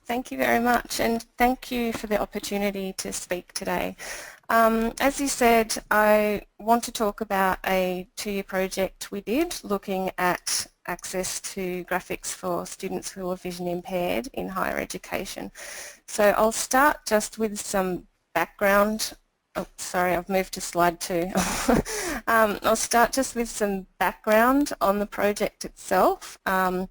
Thank you very much, and thank you for the opportunity to speak today. As you said, I want to talk about a two-year project we did looking at access to graphics for students who are vision impaired in higher education. So I'll start just with some background. Oh, sorry, I've moved to slide 2. I'll start just with some background on the project itself and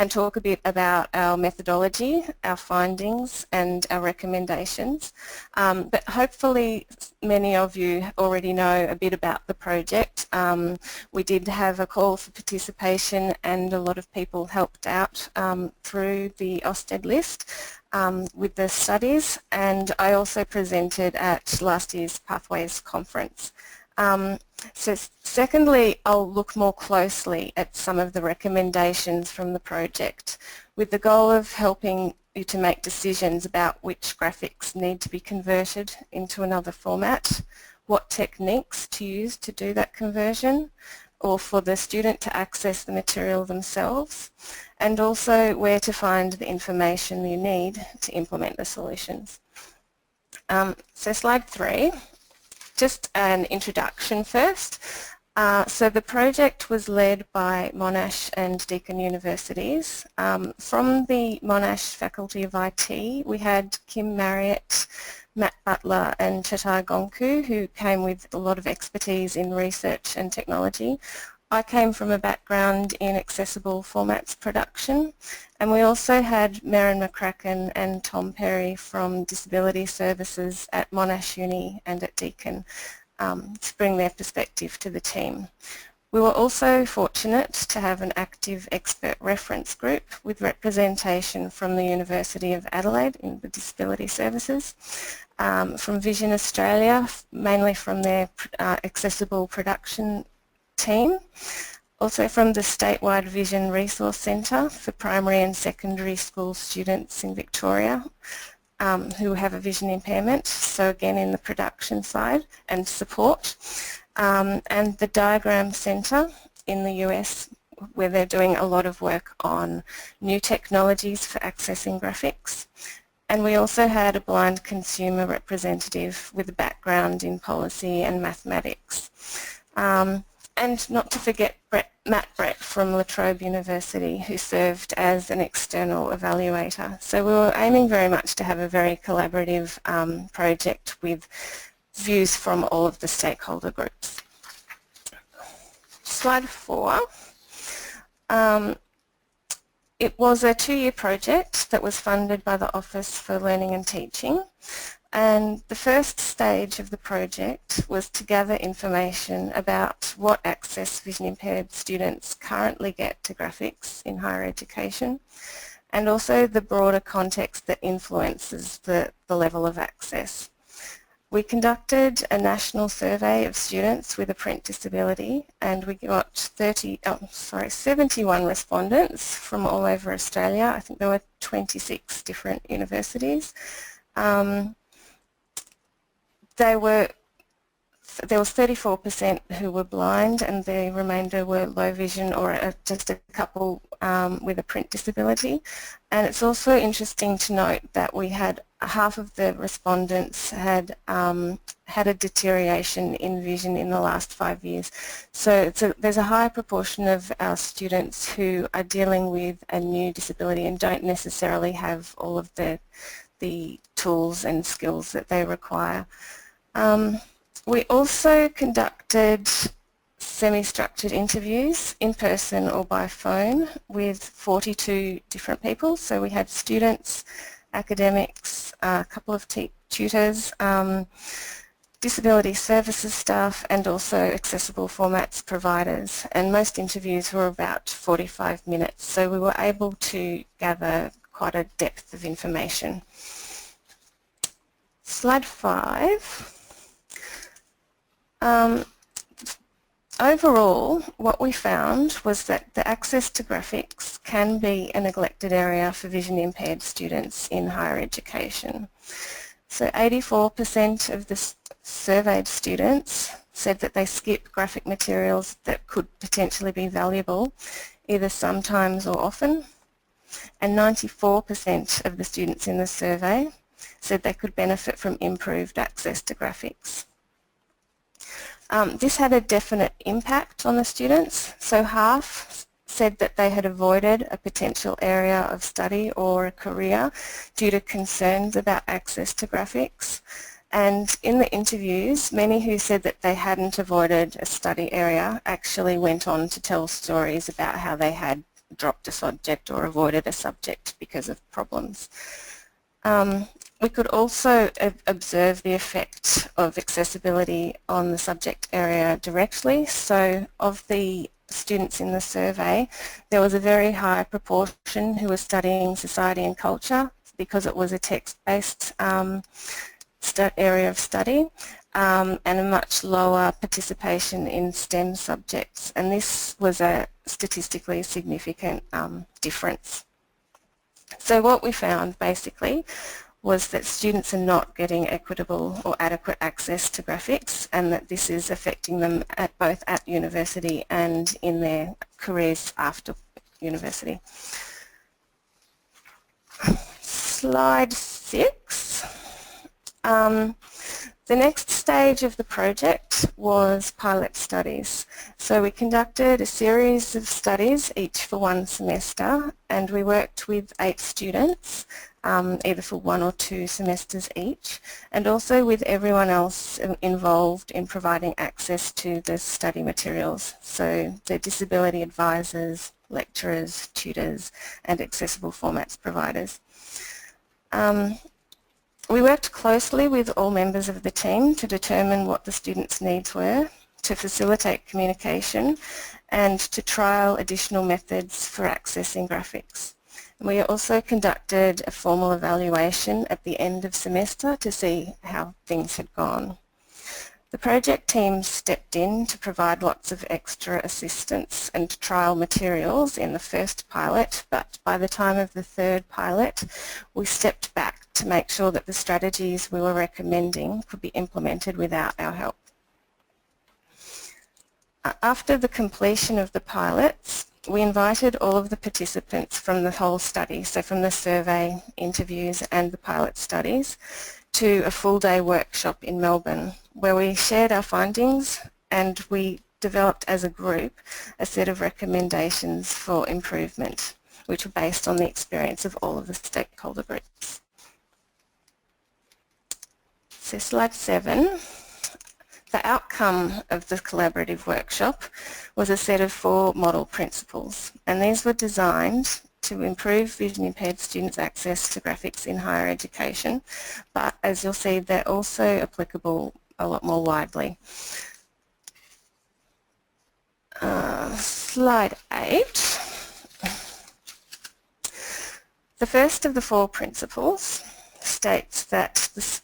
talk a bit about our methodology, our findings and our recommendations. But hopefully many of you already know a bit about the project. We did have a call for participation and a lot of people helped out through the AUSTED list. With the studies, and I also presented at last year's Pathways conference. So secondly, I'll look more closely at some of the recommendations from the project with the goal of helping you to make decisions about which graphics need to be converted into another format, what techniques to use to do that conversion, or for the student to access the material themselves, and also where to find the information you need to implement the solutions. So slide 3, just an introduction first. So the project was led by Monash and Deakin universities. From the Monash Faculty of IT, we had Kim Marriott, Matt Butler and Chatai Gonku, who came with a lot of expertise in research and technology. I came from a background in accessible formats production, and we also had Maren McCracken and Tom Perry from Disability Services at Monash Uni and at Deakin to bring their perspective to the team. We were also fortunate to have an active expert reference group with representation from the University of Adelaide in the Disability Services, from Vision Australia, mainly from their accessible production team, also from the statewide Vision Resource Centre for primary and secondary school students in Victoria who have a vision impairment, so again in the production side and support, and the Diagram Centre in the US, where they're doing a lot of work on new technologies for accessing graphics. And we also had a blind consumer representative with a background in policy and mathematics. And not to forget Matt Brett from La Trobe University, who served as an external evaluator. So we were aiming very much to have a very collaborative project with views from all of the stakeholder groups. Slide 4. It was a 2-year project that was funded by the Office for Learning and Teaching, and the first stage of the project was to gather information about what access vision impaired students currently get to graphics in higher education, and also the broader context that influences the level of access. We conducted a national survey of students with a print disability, and we got 71 respondents from all over Australia. I think there were 26 different universities. There was 34% who were blind, and the remainder were low vision or just a couple with a print disability. And it's also interesting to note that we had half of the respondents had had a deterioration in vision in the last 5 years. So there's a high proportion of our students who are dealing with a new disability and don't necessarily have all of the tools and skills that they require. We also conducted semi-structured interviews in person or by phone with 42 different people. So we had students, academics, a couple of tutors, disability services staff, and also accessible formats providers. And most interviews were about 45 minutes, so we were able to gather quite a depth of information. Slide 5. Overall, what we found was that the access to graphics can be a neglected area for vision impaired students in higher education. So 84% of the surveyed students said that they skip graphic materials that could potentially be valuable, either sometimes or often. and 94% of the students in the survey said they could benefit from improved access to graphics. This had a definite impact on the students, so half said that they had avoided a potential area of study or a career due to concerns about access to graphics. And in the interviews, many who said that they hadn't avoided a study area actually went on to tell stories about how they had dropped a subject or avoided a subject because of problems. We could also observe the effect of accessibility on the subject area directly. So of the students in the survey, there was a very high proportion who were studying society and culture because it was a text-based area of study, and a much lower participation in STEM subjects, and this was a statistically significant difference. So what we found basically was that students are not getting equitable or adequate access to graphics, and that this is affecting them both at university and in their careers after university. Slide 6. The next stage of the project was pilot studies. So we conducted a series of studies, each for one semester, and we worked with 8 students, either for 1 or 2 semesters each, and also with everyone else involved in providing access to the study materials. So the disability advisors, lecturers, tutors, and accessible formats providers. We worked closely with all members of the team to determine what the students' needs were, to facilitate communication, and to trial additional methods for accessing graphics. We also conducted a formal evaluation at the end of semester to see how things had gone. The project team stepped in to provide lots of extra assistance and trial materials in the first pilot, but by the time of the third pilot, we stepped back to make sure that the strategies we were recommending could be implemented without our help. After the completion of the pilots, we invited all of the participants from the whole study, so from the survey, interviews and the pilot studies, to a full-day workshop in Melbourne, where we shared our findings and we developed as a group a set of recommendations for improvement, which were based on the experience of all of the stakeholder groups. So slide 7. The outcome of the collaborative workshop was a set of 4 model principles, and these were designed to improve vision impaired students' access to graphics in higher education, but as you'll see, they're also applicable a lot more widely. Slide 8. The first of the 4 principles states that the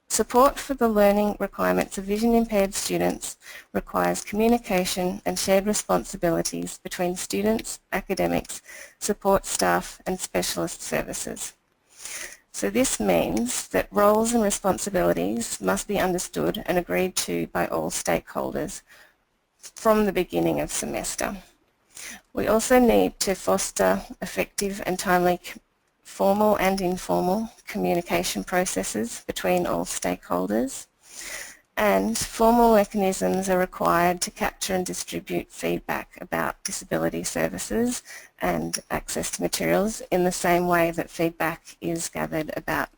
support for the learning requirements of vision impaired students requires communication and shared responsibilities between students, academics, support staff and specialist services. So this means that roles and responsibilities must be understood and agreed to by all stakeholders from the beginning of semester. We also need to foster effective and timely formal and informal communication processes between all stakeholders, and formal mechanisms are required to capture and distribute feedback about disability services and access to materials in the same way that feedback is gathered about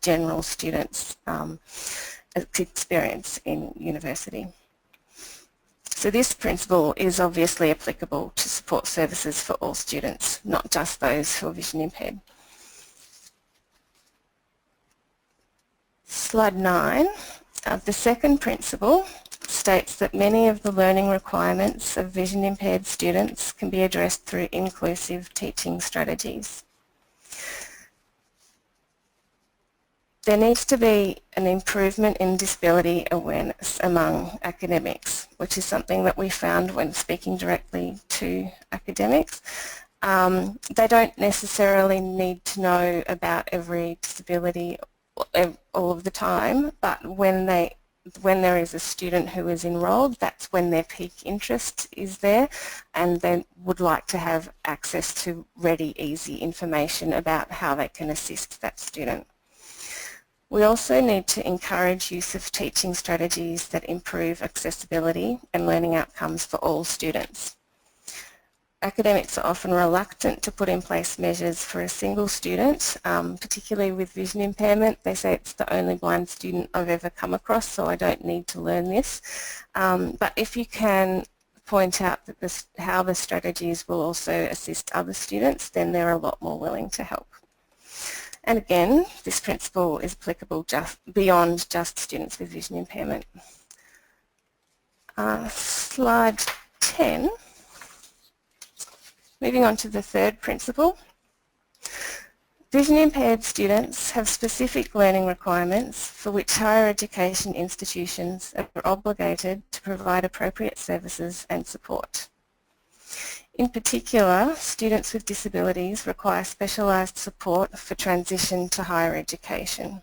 general students' experience in university. So this principle is obviously applicable to support services for all students, not just those who are vision impaired. Slide 9. The second principle states that many of the learning requirements of vision impaired students can be addressed through inclusive teaching strategies. There needs to be an improvement in disability awareness among academics, which is something that we found when speaking directly to academics. They don't necessarily need to know about every disability all of the time, but when they when there is a student who is enrolled, that's when their peak interest is there, and they would like to have access to ready, easy information about how they can assist that student. We also need to encourage use of teaching strategies that improve accessibility and learning outcomes for all students. Academics are often reluctant to put in place measures for a single student, particularly with vision impairment. They say it's the only blind student I've ever come across, so I don't need to learn this. But if you can point out that how the strategies will also assist other students, then they're a lot more willing to help. And again, this principle is applicable just beyond just students with vision impairment. Slide 10. Moving on to the third principle. Vision impaired students have specific learning requirements for which higher education institutions are obligated to provide appropriate services and support. In particular, students with disabilities require specialised support for transition to higher education.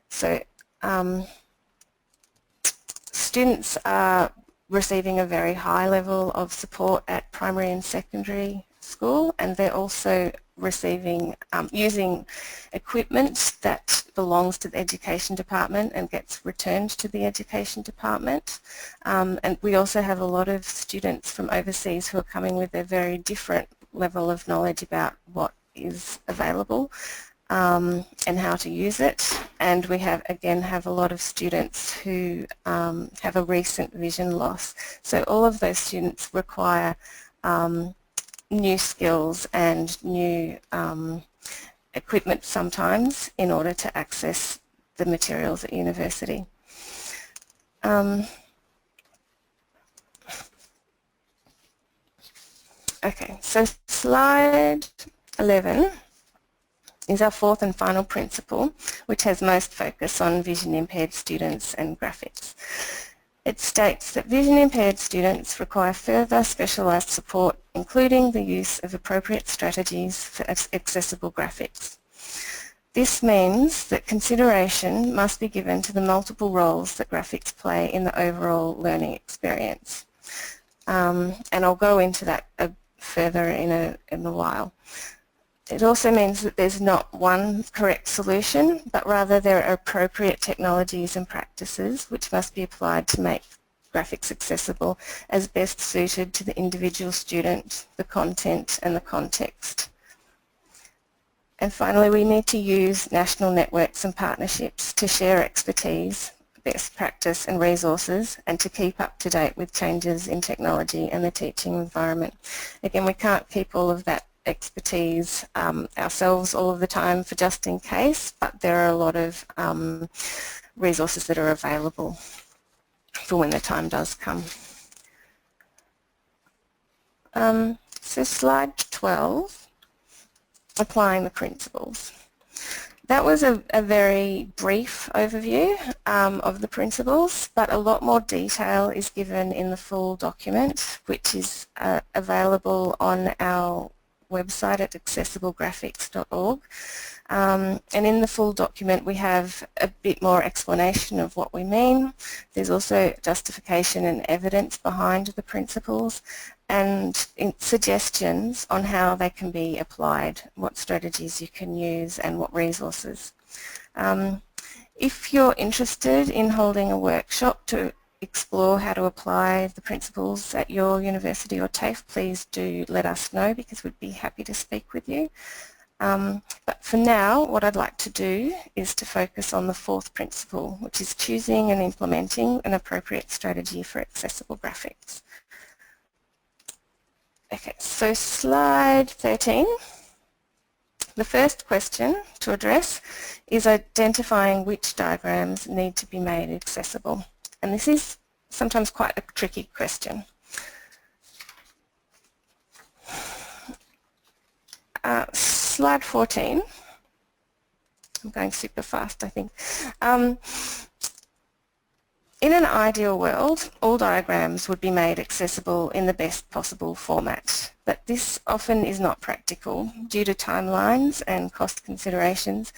So students are receiving a very high level of support at primary and secondary school, and they're also receiving, using equipment that belongs to the Education Department and gets returned to the Education Department. And we also have a lot of students from overseas who are coming with a very different level of knowledge about what is available and how to use it. And we have a lot of students who have a recent vision loss. So all of those students require new skills and new equipment sometimes in order to access the materials at university. Okay, so slide 11 is our fourth and final principle, which has most focus on vision impaired students and graphics. It states that vision impaired students require further specialised support, including the use of appropriate strategies for accessible graphics. This means that consideration must be given to the multiple roles that graphics play in the overall learning experience. And I'll go into that further in a while. It also means that there's not one correct solution, but rather there are appropriate technologies and practices which must be applied to make graphics accessible as best suited to the individual student, the content and the context. And finally, we need to use national networks and partnerships to share expertise, best practice and resources, and to keep up to date with changes in technology and the teaching environment. Again, we can't keep all of that expertise ourselves all of the time for just in case, but there are a lot of resources that are available for when the time does come. So slide 12, applying the principles. That was a very brief overview of the principles, but a lot more detail is given in the full document, which is available on our website at accessiblegraphics.org. And in the full document we have a bit more explanation of what we mean. There's also justification and evidence behind the principles and suggestions on how they can be applied, what strategies you can use and what resources. If you're interested in holding a workshop to explore how to apply the principles at your university or TAFE, please do let us know because we'd be happy to speak with you. But for now, what I'd like to do is to focus on the fourth principle, which is choosing and implementing an appropriate strategy for accessible graphics. Okay, so slide 13. The first question to address is identifying which diagrams need to be made accessible. And this is sometimes quite a tricky question. Slide 14. I'm going super fast, I think. In an ideal world, all diagrams would be made accessible in the best possible format, but this often is not practical due to timelines and cost considerations,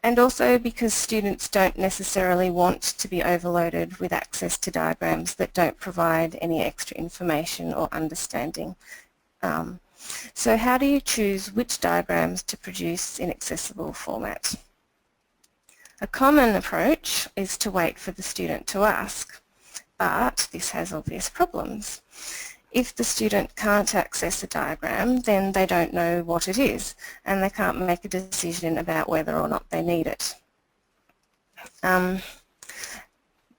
And also because students don't necessarily want to be overloaded with access to diagrams that don't provide any extra information or understanding. So how do you choose which diagrams to produce in accessible format? A common approach is to wait for the student to ask, but this has obvious problems. If the student can't access a diagram, then they don't know what it is and they can't make a decision about whether or not they need it.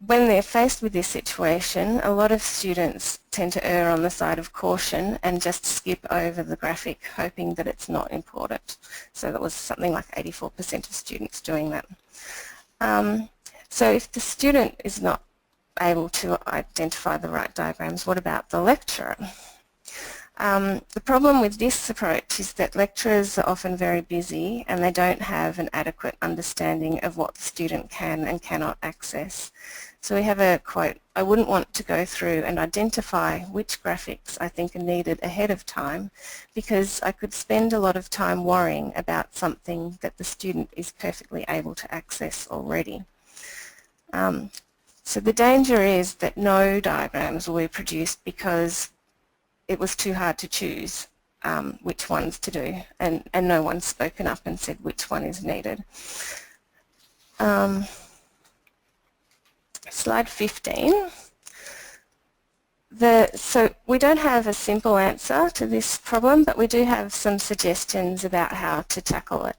When they're faced with this situation, a lot of students tend to err on the side of caution and just skip over the graphic, hoping that it's not important. So that was something like 84% of students doing that. So if the student is not able to identify the right diagrams, what about the lecturer? The problem with this approach is that lecturers are often very busy and they don't have an adequate understanding of what the student can and cannot access. So we have a quote, "I wouldn't want to go through and identify which graphics I think are needed ahead of time because I could spend a lot of time worrying about something that the student is perfectly able to access already." So the danger is that no diagrams will be produced because it was too hard to choose which ones to do, and no one's spoken up and said which one is needed. Slide 15. So we don't have a simple answer to this problem, but we do have some suggestions about how to tackle it.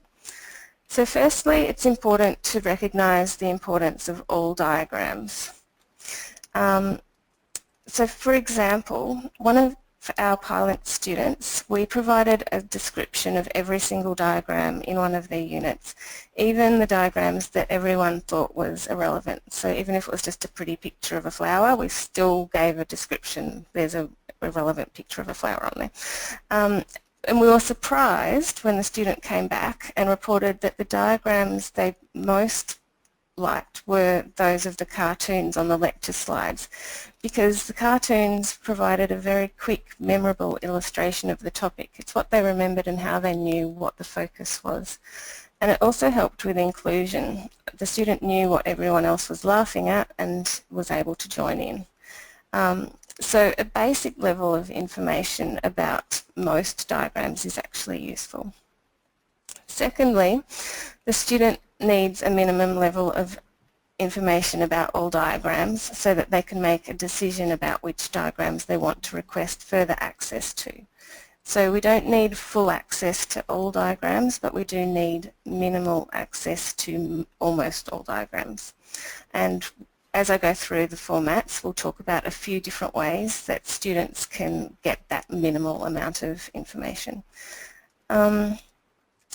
So firstly, it's important to recognise the importance of all diagrams. So for example, one of our pilot students, we provided a description of every single diagram in one of their units, even the diagrams that everyone thought was irrelevant. So even if it was just a pretty picture of a flower, we still gave a description. There's a relevant picture of a flower on there. And we were surprised when the student came back and reported that the diagrams they most liked were those of the cartoons on the lecture slides, because the cartoons provided a very quick, memorable illustration of the topic. It's what they remembered and how they knew what the focus was. And it also helped with inclusion. The student knew what everyone else was laughing at and was able to join in. So a basic level of information about most diagrams is actually useful. Secondly, the student needs a minimum level of information about all diagrams so that they can make a decision about which diagrams they want to request further access to. So we don't need full access to all diagrams, but we do need minimal access to almost all diagrams. And as I go through the formats, we'll talk about a few different ways that students can get that minimal amount of information.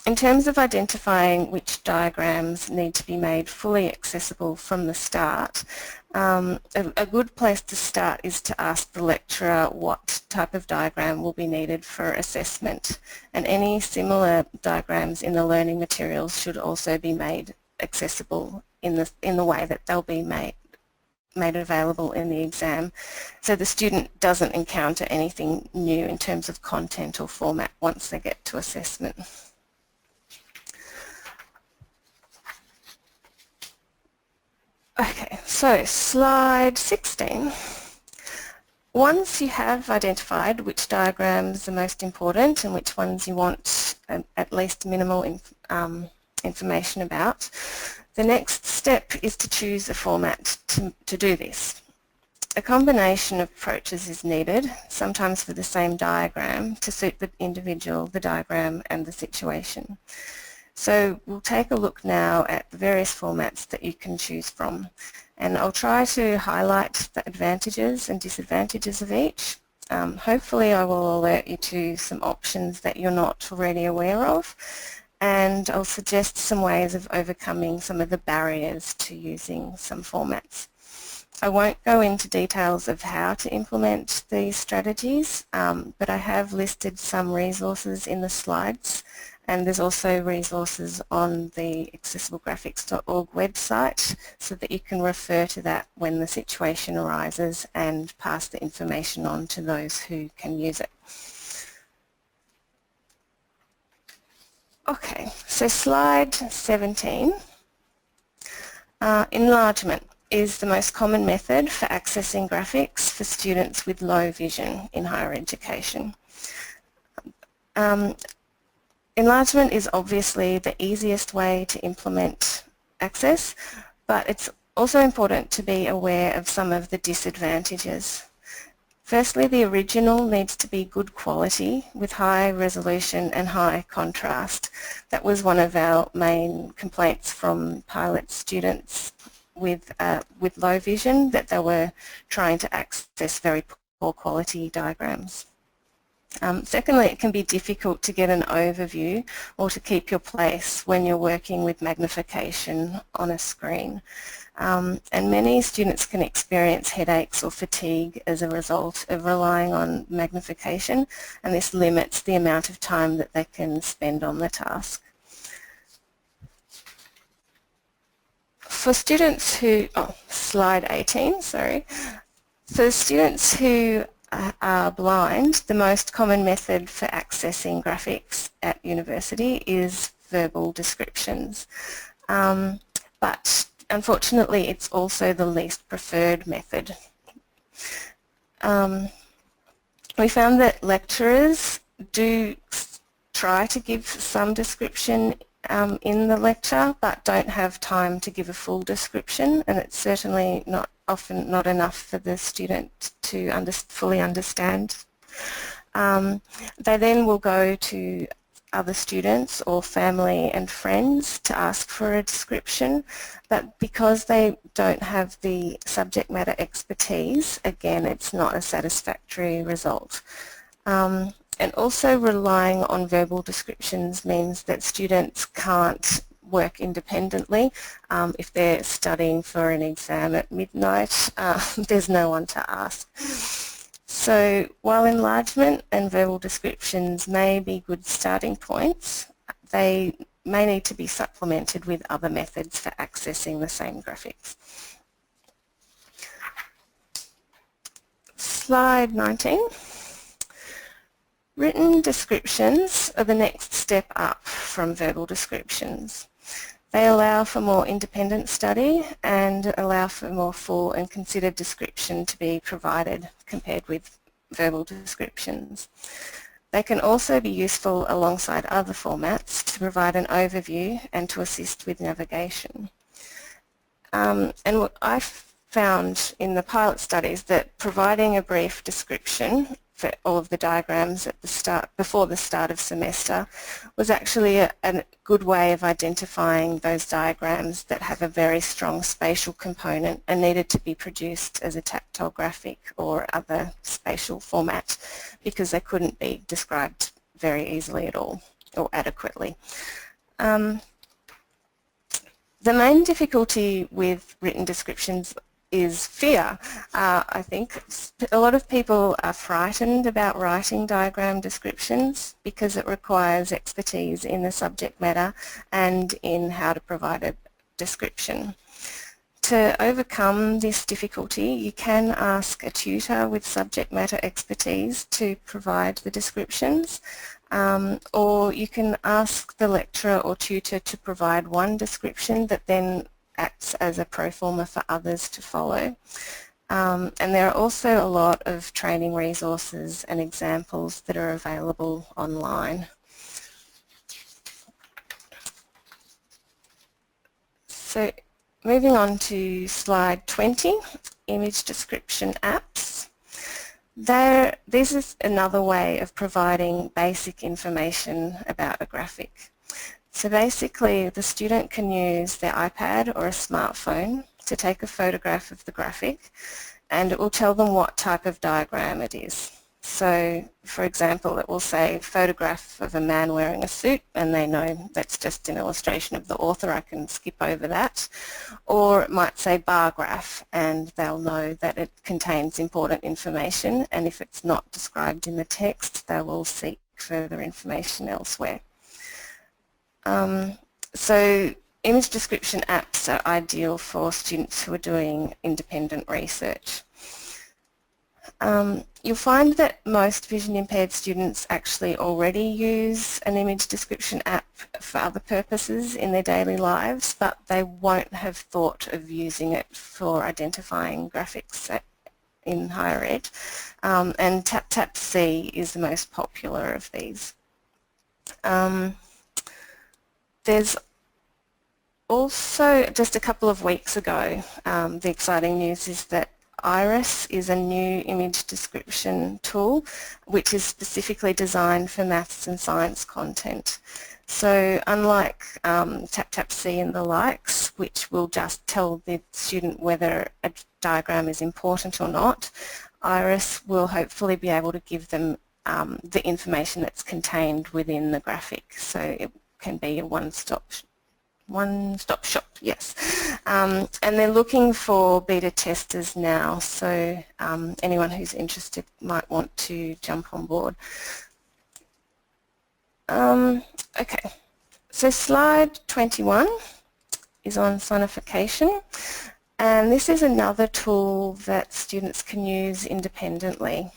In terms of identifying which diagrams need to be made fully accessible from the start, a good place to start is to ask the lecturer what type of diagram will be needed for assessment, and any similar diagrams in the learning materials should also be made accessible in the way that they'll be made available in the exam, so the student doesn't encounter anything new in terms of content or format once they get to assessment. Okay, so slide 16. Once you have identified which diagrams are most important and which ones you want at least minimal information about, the next step is to choose a format to do this. A combination of approaches is needed, sometimes for the same diagram, to suit the individual, the diagram and the situation. So we'll take a look now at the various formats that you can choose from, and I'll try to highlight the advantages and disadvantages of each. Hopefully I will alert you to some options that you're not already aware of, and I'll suggest some ways of overcoming some of the barriers to using some formats. I won't go into details of how to implement these strategies, but I have listed some resources in the slides, and there's also resources on the accessiblegraphics.org website so that you can refer to that when the situation arises and pass the information on to those who can use it. Okay, so slide 17. Enlargement is the most common method for accessing graphics for students with low vision in higher education. Enlargement is obviously the easiest way to implement access, but it's also important to be aware of some of the disadvantages. Firstly, the original needs to be good quality with high resolution and high contrast. That was one of our main complaints from pilot students with low vision, that they were trying to access very poor quality diagrams. Secondly, it can be difficult to get an overview or to keep your place when you're working with magnification on a screen. And many students can experience headaches or fatigue as a result of relying on magnification, and this limits the amount of time that they can spend on the task. For students who, slide 18, sorry. For students who are blind, the most common method for accessing graphics at university is verbal descriptions. But unfortunately, it's also the least preferred method. We found that lecturers do try to give some description in the lecture, but don't have time to give a full description, and it's certainly often not enough for the student to fully understand. They then will go to other students or family and friends to ask for a description, but because they don't have the subject matter expertise, again, it's not a satisfactory result. And also relying on verbal descriptions means that students can't work independently. If they're studying for an exam at midnight, there's no one to ask. So while enlargement and verbal descriptions may be good starting points, they may need to be supplemented with other methods for accessing the same graphics. Slide 19. Written descriptions are the next step up from verbal descriptions. They allow for more independent study and allow for more full and considered description to be provided compared with verbal descriptions. They can also be useful alongside other formats to provide an overview and to assist with navigation. And what I've found in the pilot studies that providing a brief description for all of the diagrams at the start, before the start of semester, was actually a good way of identifying those diagrams that have a very strong spatial component and needed to be produced as a tactile graphic or other spatial format, because they couldn't be described very easily at all or adequately. The main difficulty with written descriptions is fear. I think a lot of people are frightened about writing diagram descriptions because it requires expertise in the subject matter and in how to provide a description. To overcome this difficulty, you can ask a tutor with subject matter expertise to provide the descriptions, or you can ask the lecturer or tutor to provide one description that then acts as a pro forma for others to follow. And there are also a lot of training resources and examples that are available online. So moving on to slide 20, image description apps. This is another way of providing basic information about a graphic. So basically, the student can use their iPad or a smartphone to take a photograph of the graphic, and it will tell them what type of diagram it is. So, for example, it will say photograph of a man wearing a suit, and they know that's just an illustration of the author, I can skip over that. Or it might say bar graph, and they'll know that it contains important information, and if it's not described in the text, they will seek further information elsewhere. So image description apps are ideal for students who are doing independent research. You'll find that most vision impaired students actually already use an image description app for other purposes in their daily lives, but they won't have thought of using it for identifying graphics in higher ed. And TapTapC is the most popular of these. There's also, just a couple of weeks ago, the exciting news is that Iris is a new image description tool which is specifically designed for maths and science content. So unlike TapTapC and the likes, which will just tell the student whether a diagram is important or not, Iris will hopefully be able to give them the information that's contained within the graphic. So it can be a one-stop shop, yes. And they're looking for beta testers now, so anyone who's interested might want to jump on board. Okay, so slide 21 is on Sonification, and this is another tool that students can use independently.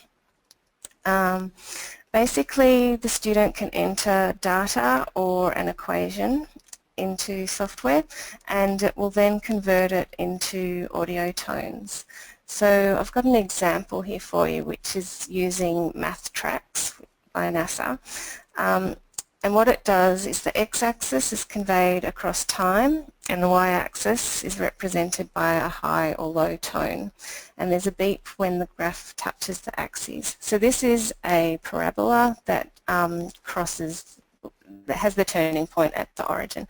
Basically, the student can enter data or an equation into software, and it will then convert it into audio tones. So I've got an example here for you which is using Math Tracks by NASA, and what it does is the x-axis is conveyed across time and the y-axis is represented by a high or low tone, and there's a beep when the graph touches the axes. So this is a parabola that that has the turning point at the origin.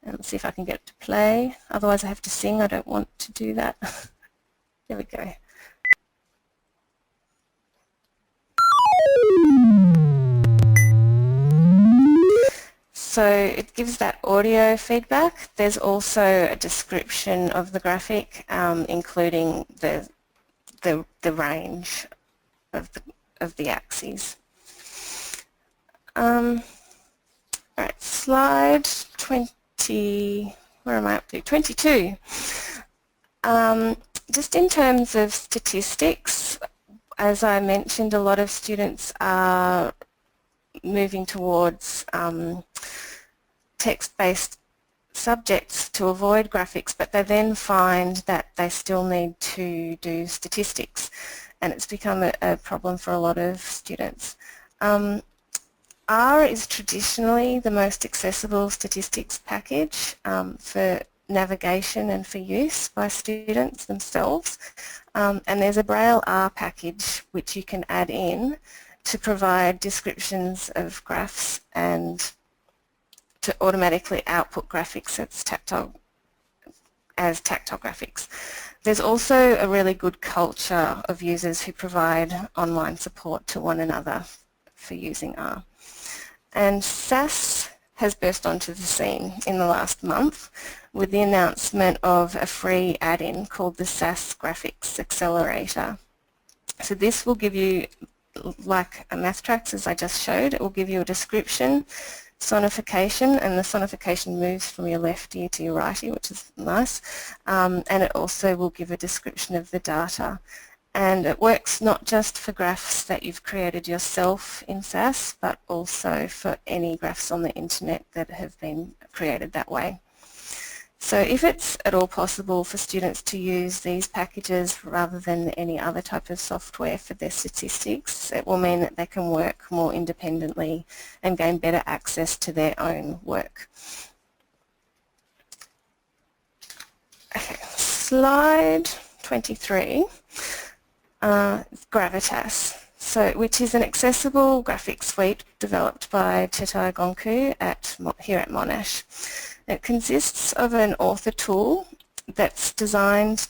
And let's see if I can get it to play. Otherwise I have to sing. I don't want to do that. There we go. So it gives that audio feedback. There's also a description of the graphic, including the range of the axes. Alright, slide 20, where am I up to? 22. Just in terms of statistics, as I mentioned, a lot of students are moving towards text-based subjects to avoid graphics, but they then find that they still need to do statistics, and it's become a problem for a lot of students. R is traditionally the most accessible statistics package for navigation and for use by students themselves, and there's a Braille R package which you can add in to provide descriptions of graphs and to automatically output graphics as tactile graphics. There's also a really good culture of users who provide online support to one another for using R. And SAS has burst onto the scene in the last month with the announcement of a free add-in called the SAS Graphics Accelerator. So this will give you, like a Math Tracks as I just showed, it will give you a description, sonification, and the sonification moves from your left ear to your right ear, which is nice, and it also will give a description of the data. And it works not just for graphs that you've created yourself in SAS, but also for any graphs on the internet that have been created that way. So if it's at all possible for students to use these packages rather than any other type of software for their statistics, it will mean that they can work more independently and gain better access to their own work. Okay, slide 23. GraVVITAS, which is an accessible graphic suite developed by Chetai Gonku here at Monash. It consists of an author tool that's designed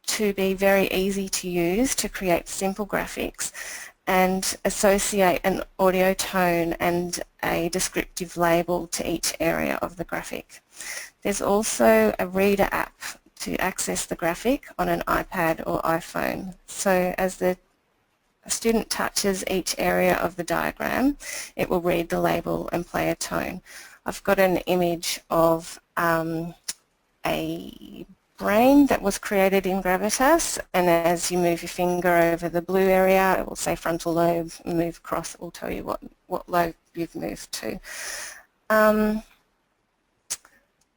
to be very easy to use to create simple graphics and associate an audio tone and a descriptive label to each area of the graphic. There's also a reader app to access the graphic on an iPad or iPhone. So as the student touches each area of the diagram, it will read the label and play a tone. I've got an image of a brain that was created in GraVVITAS, and as you move your finger over the blue area, it will say frontal lobe, move across, it will tell you what lobe you've moved to.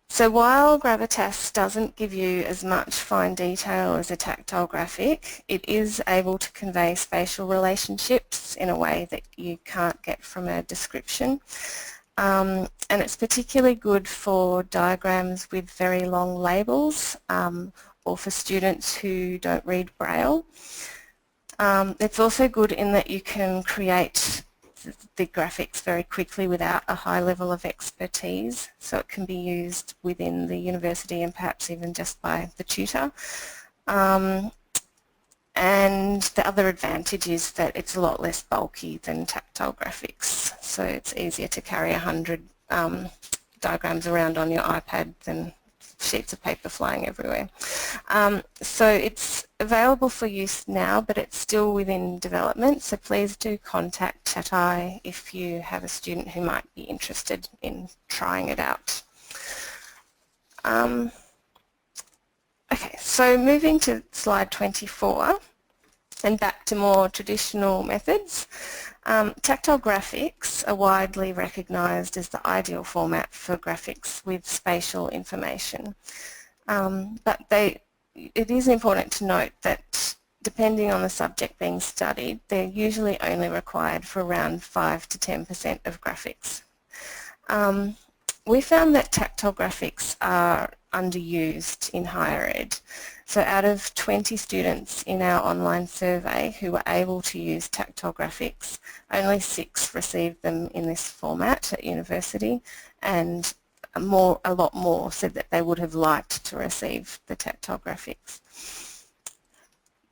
So while GraVVITAS doesn't give you as much fine detail as a tactile graphic, it is able to convey spatial relationships in a way that you can't get from a description. And it's particularly good for diagrams with very long labels or for students who don't read Braille. It's also good in that you can create the graphics very quickly without a high level of expertise, so it can be used within the university and perhaps even just by the tutor. And the other advantage is that it's a lot less bulky than tactile graphics, so it's easier to carry 100 diagrams around on your iPad than sheets of paper flying everywhere. So it's available for use now, but it's still within development, so please do contact ChatEye if you have a student who might be interested in trying it out. Okay, so moving to slide 24 and back to more traditional methods. Tactile graphics are widely recognised as the ideal format for graphics with spatial information. But it is important to note that depending on the subject being studied, they're usually only required for around 5 to 10% of graphics. We found that tactile graphics are underused in higher ed. So out of 20 students in our online survey who were able to use tactile graphics, only 6 received them in this format at university, and a lot more said that they would have liked to receive the tactile graphics.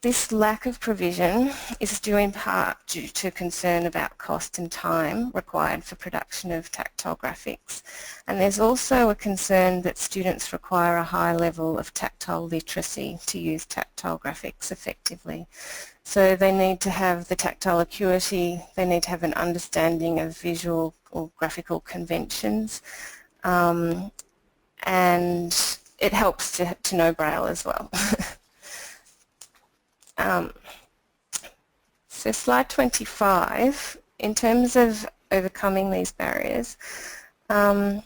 This lack of provision is due in part due to concern about cost and time required for production of tactile graphics. And there's also a concern that students require a high level of tactile literacy to use tactile graphics effectively. So they need to have the tactile acuity, they need to have an understanding of visual or graphical conventions, and it helps to know Braille as well. So slide 25, in terms of overcoming these barriers, for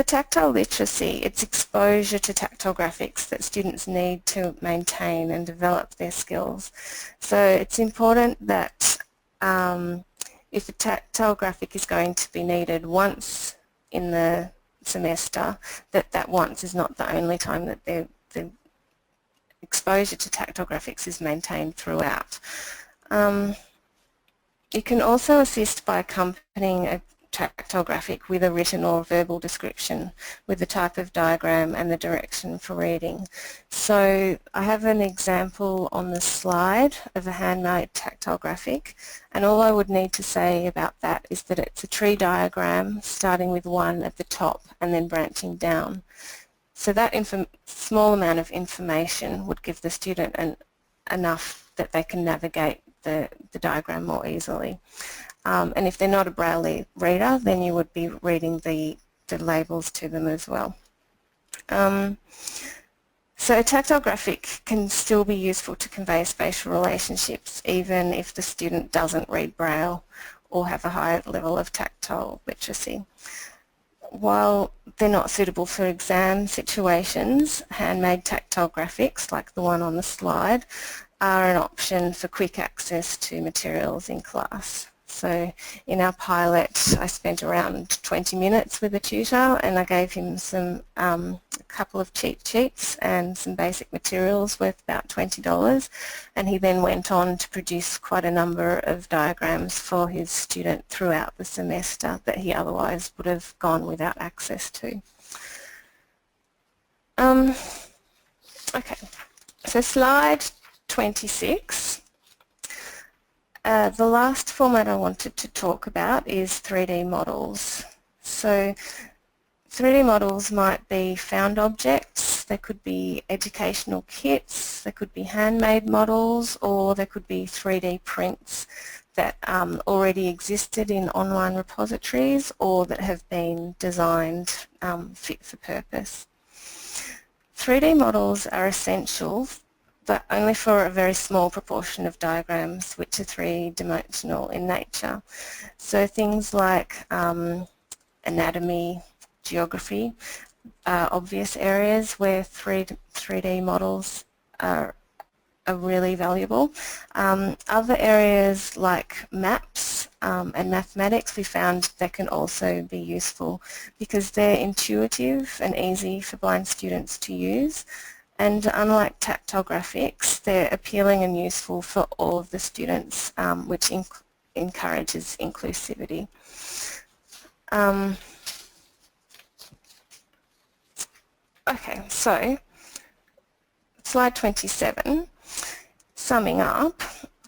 tactile literacy, it's exposure to tactile graphics that students need to maintain and develop their skills. So it's important that if a tactile graphic is going to be needed once in the semester, that once is not the only time that the exposure to tactile graphics is maintained throughout. You can also assist by accompanying a tactile graphic with a written or verbal description with the type of diagram and the direction for reading. So I have an example on the slide of a handmade tactile graphic, and all I would need to say about that is that it's a tree diagram starting with 1 at the top and then branching down. So that small amount of information would give the student enough that they can navigate the diagram more easily. And if they're not a Braille reader, then you would be reading the labels to them as well. So a tactile graphic can still be useful to convey spatial relationships even if the student doesn't read Braille or have a high level of tactile literacy. While they're not suitable for exam situations, handmade tactile graphics, like the one on the slide, are an option for quick access to materials in class. So in our pilot, I spent around 20 minutes with a tutor and I gave him a couple of cheat sheets and some basic materials worth about $20, and he then went on to produce quite a number of diagrams for his student throughout the semester that he otherwise would have gone without access to. Okay, so slide 26. The last format I wanted to talk about is 3D models. So 3D models might be found objects, they could be educational kits, they could be handmade models, or they could be 3D prints that already existed in online repositories or that have been designed fit for purpose. 3D models are essential, but only for a very small proportion of diagrams which are three-dimensional in nature. So things like anatomy, geography are obvious areas where 3D models are really valuable. Other areas like maps and mathematics, we found they can also be useful because they're intuitive and easy for blind students to use, and unlike tactile graphics, they're appealing and useful for all of the students, which encourages inclusivity. Okay, so slide 27. Summing up,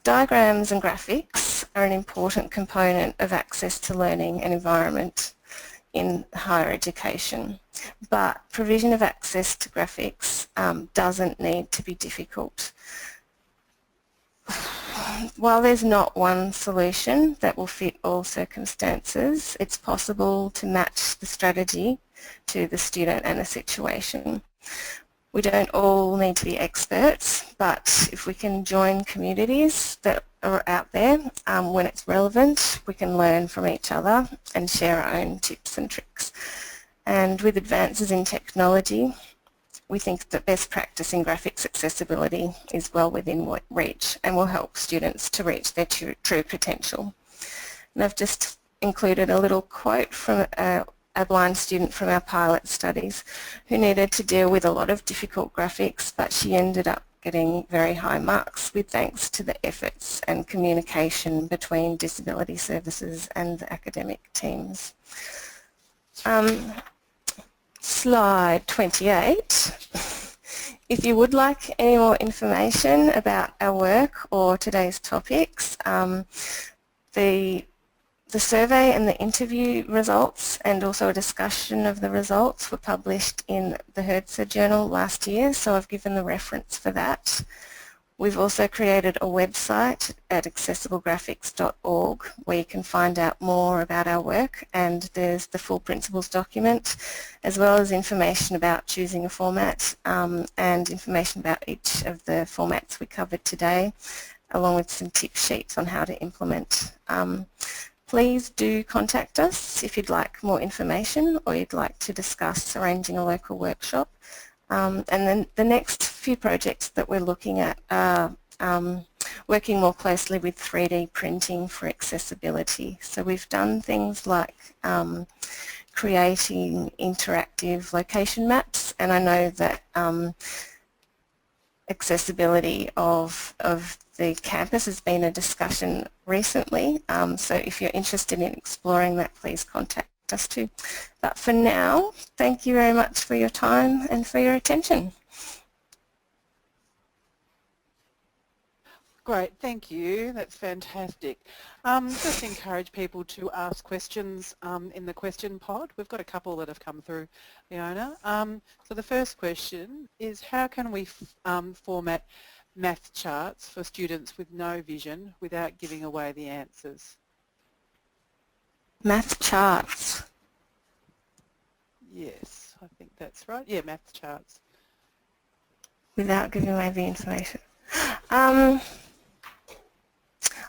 diagrams and graphics are an important component of access to learning and environment in higher education, but provision of access to graphics doesn't need to be difficult. While there's not one solution that will fit all circumstances, it's possible to match the strategy to the student and the situation. We don't all need to be experts, but if we can join communities that are out there when it's relevant, we can learn from each other and share our own tips and tricks. And with advances in technology, we think that best practice in graphics accessibility is well within reach and will help students to reach their true potential. And I've just included a little quote from a blind student from our pilot studies who needed to deal with a lot of difficult graphics, but she ended up getting very high marks with thanks to the efforts and communication between disability services and the academic teams. Slide 28. If you would like any more information about our work or today's topics, the survey and the interview results and also a discussion of the results were published in the HERDSA journal last year, so I've given the reference for that. We've also created a website at accessiblegraphics.org where you can find out more about our work, and there's the full principles document as well as information about choosing a format and information about each of the formats we covered today, along with some tip sheets on how to implement. Please do contact us if you'd like more information or you'd like to discuss arranging a local workshop. And then the next few projects that we're looking at are working more closely with 3D printing for accessibility. So we've done things like creating interactive location maps, and I know that accessibility of the campus has been a discussion recently, so if you're interested in exploring that, please contact us too. But for now, thank you very much for your time and for your attention. Great, thank you. That's fantastic. Just encourage people to ask questions in the question pod. We've got a couple that have come through, Leona. So the first question is, how can we format math charts for students with no vision without giving away the answers? Math charts? Yes, I think that's right. Yeah, math charts. Without giving away the information.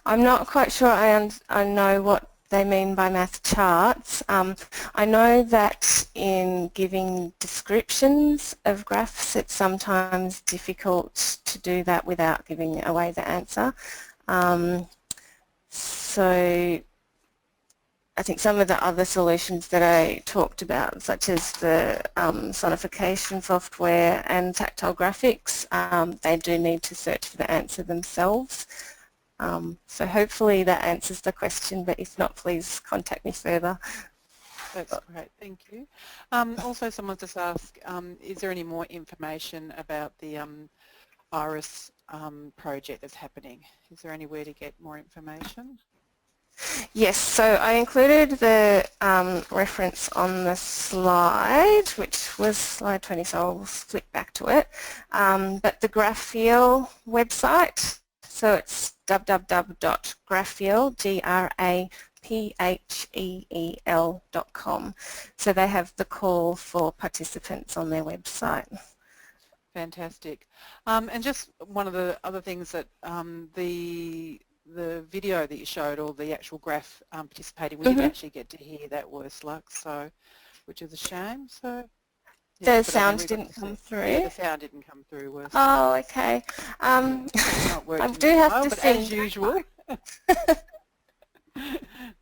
I'm not quite sure I know what they mean by math charts. I know that in giving descriptions of graphs it's sometimes difficult to do that without giving away the answer. So I think some of the other solutions that I talked about, such as the Sonification software and tactile graphics, they do need to search for the answer themselves. So hopefully that answers the question, but if not, please contact me further. That's great, thank you. Also, someone just asked, is there any more information about the IRIS project that's happening? Is there anywhere to get more information? Yes, so I included the reference on the slide, which was slide 20, so I'll flick back to it. But the website, so it's www.grapheel.com. So they have the call for participants on their website. Fantastic. And just one of the other things that the video that you showed, or the actual graph participating, we didn't actually get to hear that, worse luck, so, which is a shame. So yeah, The but I mean, sound didn't come through? Yeah, the sound didn't come through, worse. Oh, okay. I do have to but think. as usual.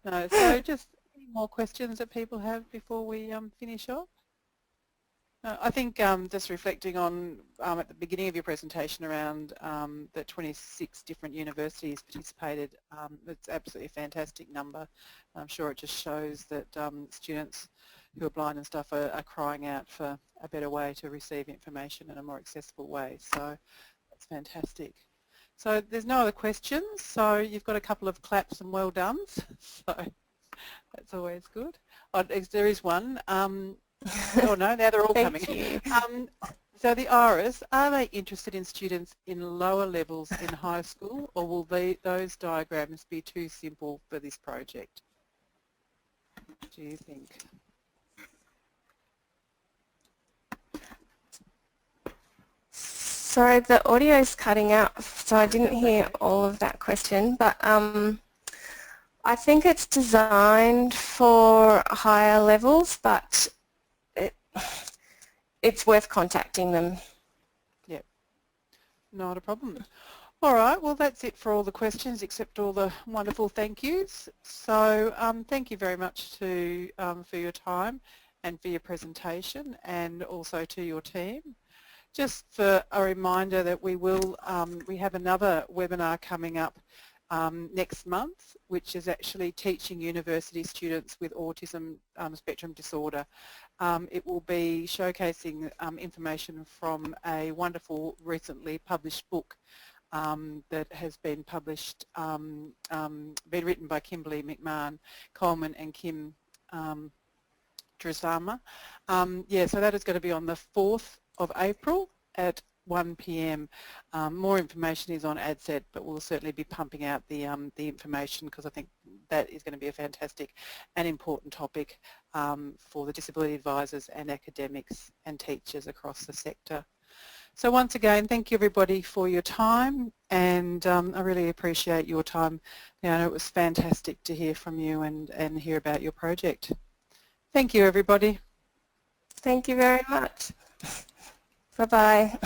No, so just any more questions that people have before we finish off? I think just reflecting on at the beginning of your presentation around that 26 different universities participated, it's absolutely a fantastic number. I'm sure it just shows that students who are blind and stuff are crying out for a better way to receive information in a more accessible way. So that's fantastic. So there's no other questions, so you've got a couple of claps and well dones, so that's always good. Oh, there is one. Oh no, now they're all Thank coming. you. So the IRIS, are they interested in students in lower levels in high school, or will those diagrams be too simple for this project? Do you think? Sorry, the audio is cutting out, so I didn't hear all of that question, but I think it's designed for higher levels, but it's worth contacting them. Yep, not a problem. All right, well that's it for all the questions except all the wonderful thank yous. So thank you very much for your time and for your presentation, and also to your team. Just for a reminder that we have another webinar coming up next month, which is actually teaching university students with autism spectrum disorder. It will be showcasing information from a wonderful recently published book that has been published, been written by Kimberly McMahon Coleman and Kim Drasama. Yeah, so that is going to be on the 4th of April at 1 p.m. More information is on ADCET, but we'll certainly be pumping out the information, because I think that is going to be a fantastic and important topic for the disability advisors and academics and teachers across the sector. So once again, thank you everybody for your time, and I really appreciate your time. Leona, it was fantastic to hear from you and hear about your project. Thank you everybody. Thank you very much. Bye-bye.